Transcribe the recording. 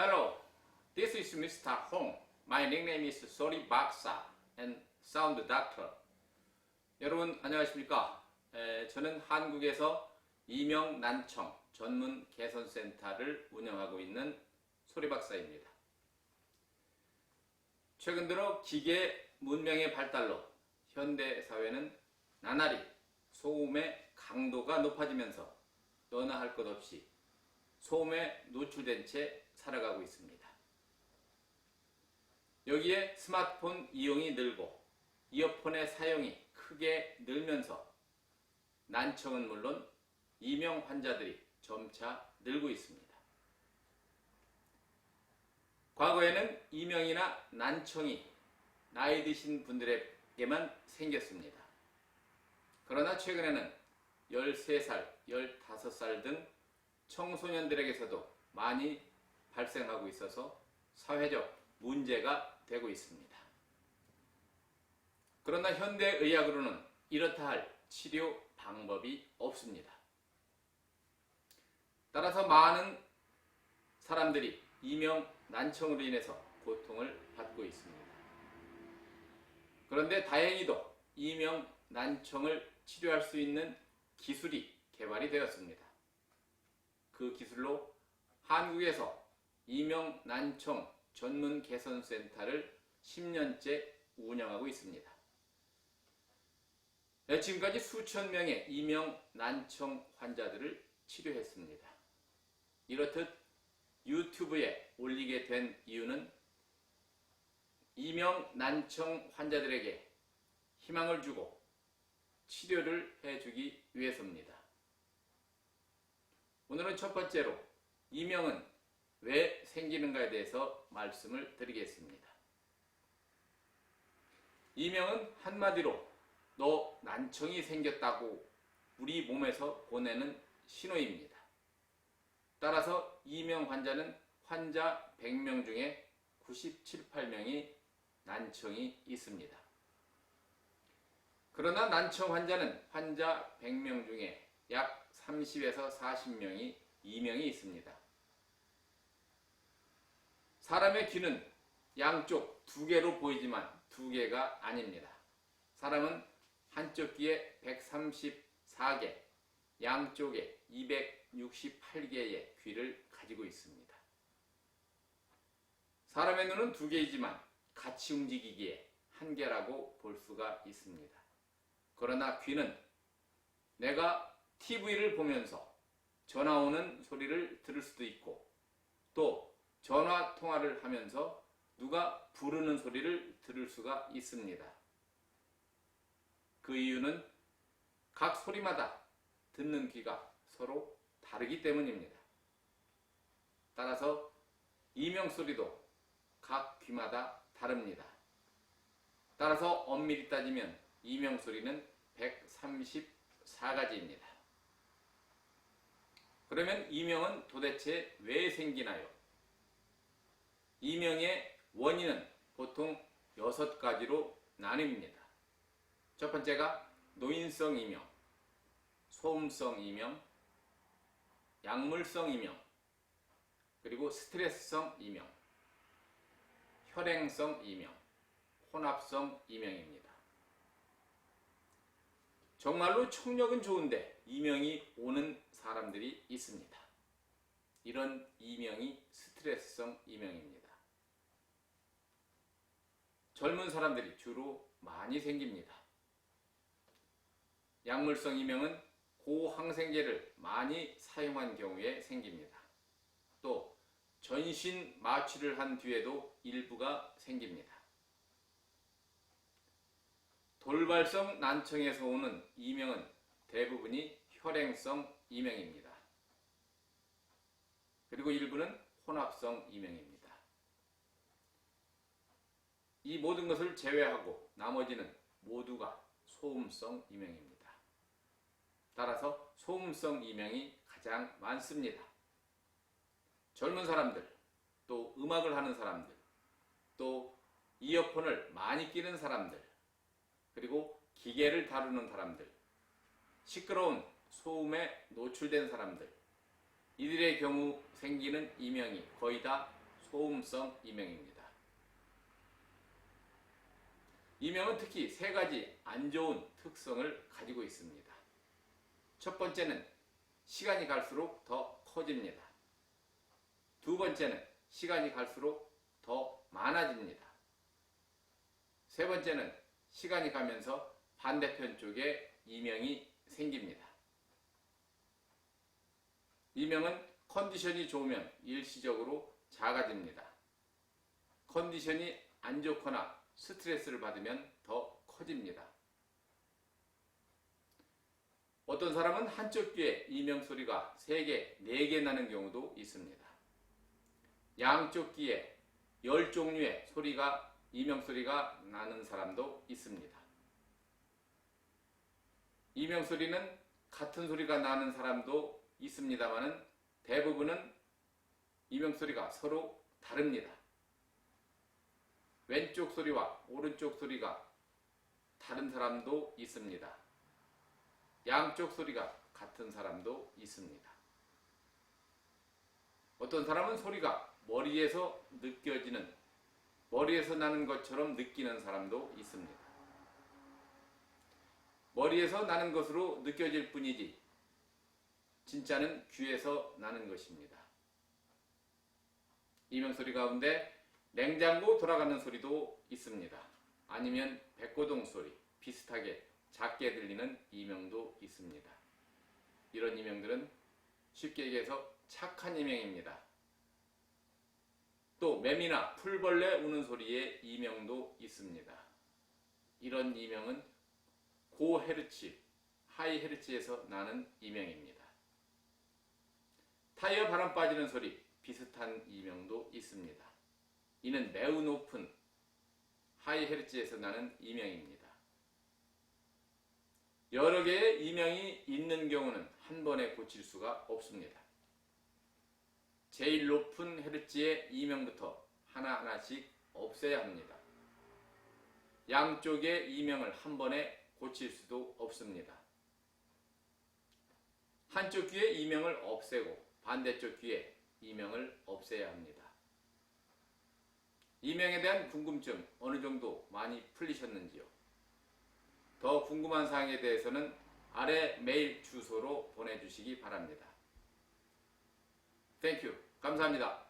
Hello, this is Mr. Hong. My nickname is Sorry Baksa and Sound Doctor. 여러분 안녕하십니까? 저는 한국에서 이명난청 전문 개선센터를 운영하고 있는 소리박사입니다. 최근 들어 기계 문명의 발달로 현대 사회는 나날이 소음의 강도가 높아지면서 너나 할 것 없이 소음에 노출된 채 살아가고 있습니다. 여기에 스마트폰 이용이 늘고 이어폰의 사용이 크게 늘면서 난청은 물론 이명 환자들이 점차 늘고 있습니다. 과거에는 이명이나 난청이 나이 드신 분들에게만 생겼습니다. 그러나 최근에는 13살, 15살 등 청소년들에게서도 많이 발생하고 있어서 사회적 문제가 되고 있습니다. 그러나 현대의학으로는 이렇다 할 치료 방법이 없습니다. 따라서 많은 사람들이 이명 난청으로 인해서 고통을 받고 있습니다. 그런데 다행히도 이명 난청을 치료할 수 있는 기술이 개발이 되었습니다. 그 기술로 한국에서 이명 난청 전문 개선센터를 10년째 운영하고 있습니다. 지금까지 수천 명의 이명 난청 환자들을 치료했습니다. 이렇듯 유튜브에 올리게 된 이유는 이명 난청 환자들에게 희망을 주고 치료를 해주기 위해서입니다. 오늘은 첫 번째로 이명은 왜 생기는가에 대해서 말씀을 드리겠습니다. 이명은 한마디로 너 난청이 생겼다고 우리 몸에서 보내는 신호입니다. 따라서 이명 환자는 환자 100명 중에 97, 8명이 난청이 있습니다. 그러나 난청 환자는 환자 100명 중에 약 30에서 40명이 이명이 있습니다. 사람의 귀는 양쪽 두 개로 보이지만 두 개가 아닙니다. 사람은 한쪽 귀에 134개, 양쪽에 268개의 귀를 가지고 있습니다. 사람의 눈은 두 개이지만 같이 움직이기에 한 개라고 볼 수가 있습니다. 그러나 귀는 내가 TV를 보면서 전화 오는 소리를 들을 수도 있고 또 전화 통화를 하면서 누가 부르는 소리를 들을 수가 있습니다. 그 이유는 각 소리마다 듣는 귀가 서로 다르기 때문입니다. 따라서 이명 소리도 각 귀마다 다릅니다. 따라서 엄밀히 따지면 이명 소리는 134가지입니다. 그러면 이명은 도대체 왜 생기나요? 이명의 원인은 보통 6가지로 나뉩니다. 첫 번째가 노인성 이명, 소음성 이명, 약물성 이명, 그리고 스트레스성 이명, 혈행성 이명, 혼합성 이명입니다. 정말로 청력은 좋은데 이명이 오는 사람들이 있습니다. 이런 이명이 스트레스성 이명입니다. 젊은 사람들이 주로 많이 생깁니다. 약물성 이명은 고항생제를 많이 사용한 경우에 생깁니다. 또 전신 마취를 한 뒤에도 일부가 생깁니다. 돌발성 난청에서 오는 이명은 대부분이 혈행성 이명입니다. 그리고 일부는 혼합성 이명입니다. 이 모든 것을 제외하고 나머지는 모두가 소음성 이명입니다. 따라서 소음성 이명이 가장 많습니다. 젊은 사람들, 또 음악을 하는 사람들, 또 이어폰을 많이 끼는 사람들, 그리고 기계를 다루는 사람들, 시끄러운 소음에 노출된 사람들, 이들의 경우 생기는 이명이 거의 다 소음성 이명입니다. 이명은 특히 세 가지 안 좋은 특성을 가지고 있습니다. 첫 번째는 시간이 갈수록 더 커집니다. 두 번째는 시간이 갈수록 더 많아집니다. 세 번째는 시간이 가면서 반대편 쪽에 이명이 생깁니다. 이명은 컨디션이 좋으면 일시적으로 작아집니다. 컨디션이 안 좋거나 스트레스를 받으면 더 커집니다. 어떤 사람은 한쪽 귀에 이명 소리가 3개, 4개 나는 경우도 있습니다. 양쪽 귀에 10종류의 이명 소리가 나는 사람도 있습니다. 이명 소리는 같은 소리가 나는 사람도 있습니다만 대부분은 이명 소리가 서로 다릅니다. 왼쪽 소리와 오른쪽 소리가 다른 사람도 있습니다. 양쪽 소리가 같은 사람도 있습니다. 어떤 사람은 소리가 머리에서 나는 것처럼 느끼는 사람도 있습니다. 머리에서 나는 것으로 느껴질 뿐이지 진짜는 귀에서 나는 것입니다. 이명 소리 가운데 냉장고 돌아가는 소리도 있습니다. 아니면 백고동 소리, 비슷하게 작게 들리는 이명도 있습니다. 이런 이명들은 쉽게 얘기해서 착한 이명입니다. 또 매미나 풀벌레 우는 소리의 이명도 있습니다. 이런 이명은 고헤르츠, 하이헤르츠에서 나는 이명입니다. 타이어 바람 빠지는 소리, 비슷한 이명도 있습니다. 이는 매우 높은 하이헤르츠에서 나는 이명입니다. 여러 개의 이명이 있는 경우는 한 번에 고칠 수가 없습니다. 제일 높은 헤르츠의 이명부터 하나하나씩 없애야 합니다. 양쪽의 이명을 한 번에 고칠 수도 없습니다. 한쪽 귀의 이명을 없애고 반대쪽 귀의 이명을 없애야 합니다. 이명에 대한 궁금증 어느 정도 많이 풀리셨는지요? 더 궁금한 사항에 대해서는 아래 메일 주소로 보내주시기 바랍니다. Thank you. 감사합니다.